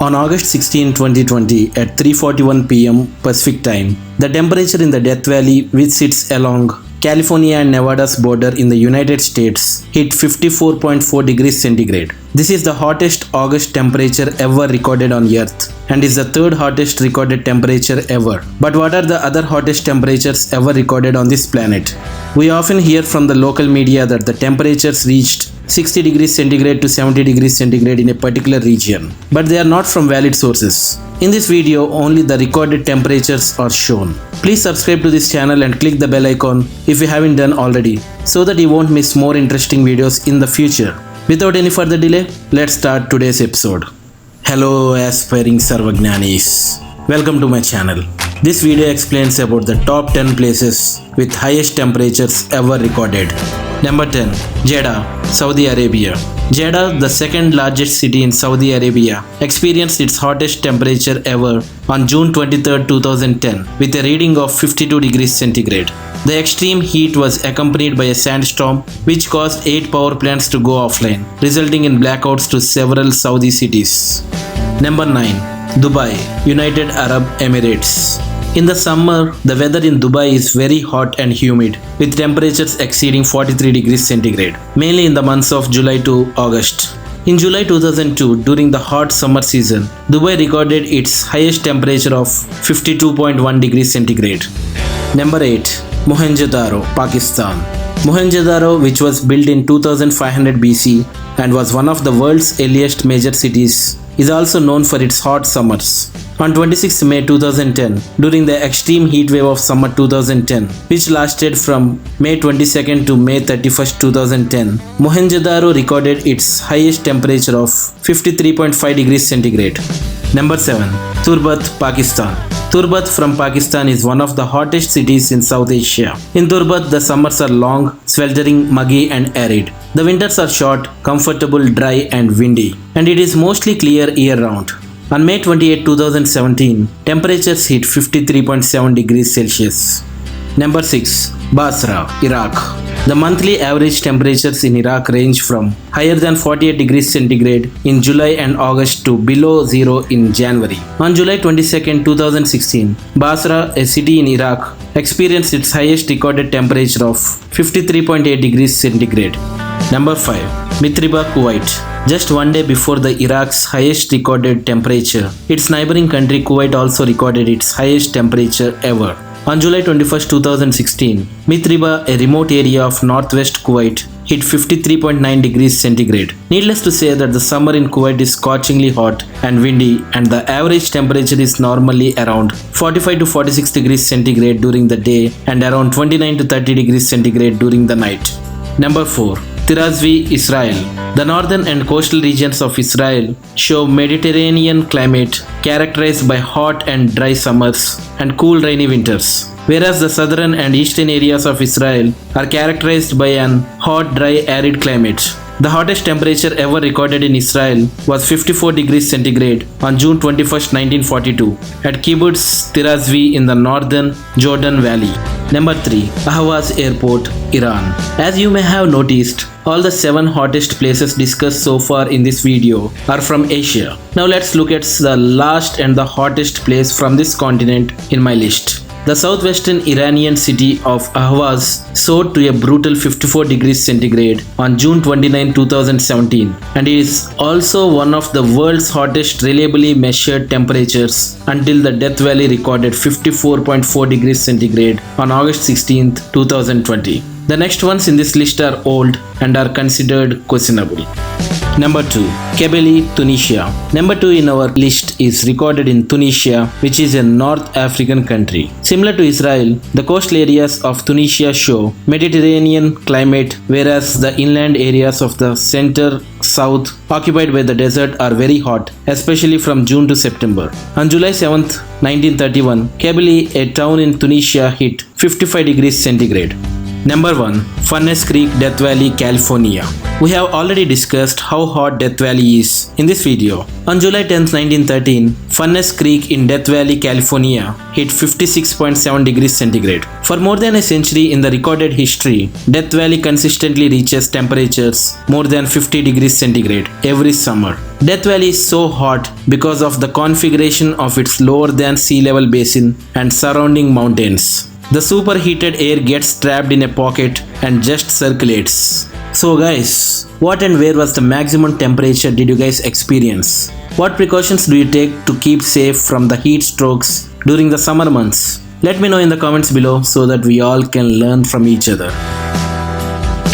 On August 16, 2020 at 3:41 p.m. Pacific Time, the temperature in the Death Valley, which sits along California and Nevada's border in the United States, hit 54.4 degrees centigrade. This is the hottest August temperature ever recorded on Earth and is the third hottest recorded temperature ever. But what are the other hottest temperatures ever recorded on this planet? We often hear from the local media that the temperatures reached 60 degrees centigrade to 70 degrees centigrade in a particular region, but they are not from valid sources. In this video, only the recorded temperatures are shown. Please subscribe to this channel and click the bell icon if you haven't done already, so that you won't miss more interesting videos in the future. Without any further delay, let's start today's episode. Hello aspiring Sarvagnanis. Welcome to my channel. This video explains about the top 10 places with highest temperatures ever recorded. Number 10. Jeddah, Saudi Arabia. Jeddah, the second largest city in Saudi Arabia, experienced its hottest temperature ever on June 23, 2010 with a reading of 52 degrees centigrade. The extreme heat was accompanied by a sandstorm which caused 8 power plants to go offline, resulting in blackouts to several Saudi cities. Number 9. Dubai, United Arab Emirates. In the summer, the weather in Dubai is very hot and humid, with temperatures exceeding 43 degrees centigrade, mainly in the months of July to August. In July 2002, during the hot summer season, Dubai recorded its highest temperature of 52.1 degrees centigrade. Number 8. Mohenjo-daro, Pakistan. Mohenjo-daro, which was built in 2500 BC and was one of the world's earliest major cities, is also known for its hot summers. On 26 May 2010, during the extreme heat wave of summer 2010, which lasted from May 22nd to May 31st, 2010, Mohenjo-daro recorded its highest temperature of 53.5 degrees centigrade. Number 7. Turbat, Pakistan. Turbat from Pakistan is one of the hottest cities in South Asia. In Turbat, the summers are long, sweltering, muggy and arid. The winters are short, comfortable, dry and windy, and it is mostly clear year-round. On May 28, 2017, temperatures hit 53.7 degrees Celsius. Number 6. Basra, Iraq. The monthly average temperatures in Iraq range from higher than 48 degrees centigrade in July and August to below zero in January. On July 22, 2016, Basra, a city in Iraq, experienced its highest recorded temperature of 53.8 degrees centigrade. Number 5. Mithriba, Kuwait. Just one day before the Iraq's highest recorded temperature, its neighboring country Kuwait also recorded its highest temperature ever. On July 21, 2016, Mithriba, a remote area of northwest Kuwait, hit 53.9 degrees centigrade. Needless to say that the summer in Kuwait is scorchingly hot and windy, and the average temperature is normally around 45 to 46 degrees centigrade during the day and around 29 to 30 degrees centigrade during the night. Number 4. Tirazvi, Israel. The northern and coastal regions of Israel show Mediterranean climate characterized by hot and dry summers and cool rainy winters, whereas the southern and eastern areas of Israel are characterized by an hot, dry, arid climate. The hottest temperature ever recorded in Israel was 54 degrees centigrade on June 21, 1942 at Kibbutz Tirazvi in the northern Jordan Valley. Number 3. Ahvaz Airport, Iran. As you may have noticed, all the 7 hottest places discussed so far in this video are from Asia. Now let's look at the last and the hottest place from this continent in my list. The southwestern Iranian city of Ahvaz soared to a brutal 54 degrees centigrade on June 29, 2017, and is also one of the world's hottest reliably measured temperatures until the Death Valley recorded 54.4 degrees centigrade on August 16, 2020. The next ones in this list are old and are considered questionable. Number 2. Kebele, Tunisia. Number 2 in our list is recorded in Tunisia, which is a North African country. Similar to Israel, the coastal areas of Tunisia show Mediterranean climate, whereas the inland areas of the center-south occupied by the desert are very hot, especially from June to September. On July 7, 1931, Kebele, a town in Tunisia, hit 55 degrees centigrade. Number 1. Furnace Creek, Death Valley, California. We have already discussed how hot Death Valley is in this video. On July 10, 1913, Furnace Creek in Death Valley, California hit 56.7 degrees centigrade. For more than a century in the recorded history, Death Valley consistently reaches temperatures more than 50 degrees centigrade every summer. Death Valley is so hot because of the configuration of its lower than sea level basin and surrounding mountains. The superheated air gets trapped in a pocket and just circulates. So guys, what and where was the maximum temperature did you guys experience? What precautions do you take to keep safe from the heat strokes during the summer months? Let me know in the comments below so that we all can learn from each other.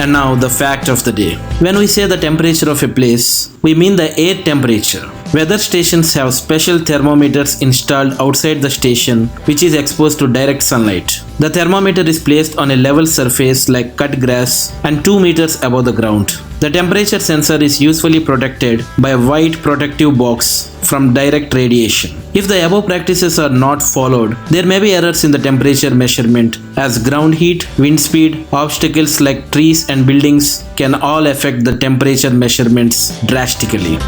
And now the fact of the day. When we say the temperature of a place, we mean the air temperature. Weather stations have special thermometers installed outside the station which is exposed to direct sunlight. The thermometer is placed on a level surface like cut grass and 2 meters above the ground. The temperature sensor is usually protected by a white protective box from direct radiation. If the above practices are not followed, there may be errors in the temperature measurement as ground heat, wind speed, obstacles like trees and buildings can all affect the temperature measurements drastically.